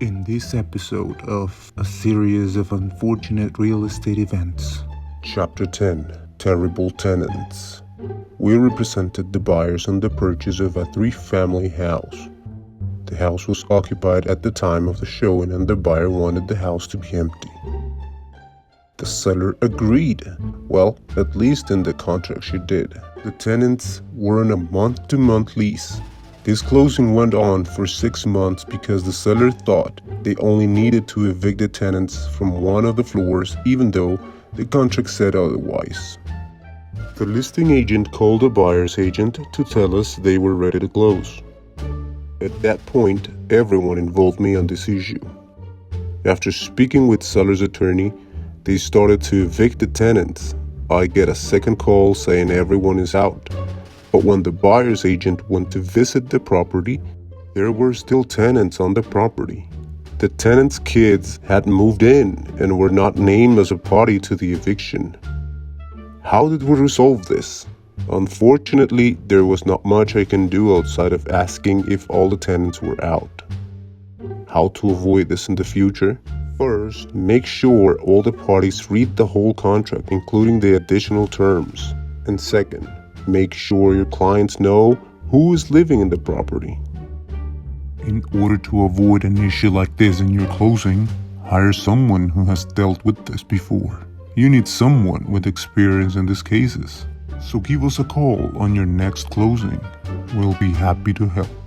In this episode of a series of unfortunate real estate events, Chapter 10: Terrible Tenants. We represented the buyers on the purchase of a 3-family house. The house was occupied at the time of the showing and the buyer wanted the house to be empty. The seller agreed. Well, at least in the contract she did. The tenants were on a month-to-month lease. This closing went on for 6 months because the seller thought they only needed to evict the tenants from one of the floors, even though the contract said otherwise. The listing agent called the buyer's agent to tell us they were ready to close. At that point, everyone involved me on this issue. After speaking with seller's attorney, they started to evict the tenants. I get a second call saying everyone is out. But when the buyer's agent went to visit the property, there were still tenants on the property. The tenants' kids had moved in and were not named as a party to the eviction. How did we resolve this? Unfortunately, there was not much I can do outside of asking if all the tenants were out. How to avoid this in the future? First, make sure all the parties read the whole contract, including the additional terms. And second, make sure your clients know who is living in the property. in order to avoid an issue like this in your closing, hire someone who has dealt with this before. You need someone with experience in these cases. So give us a call on your next closing. We'll be happy to help.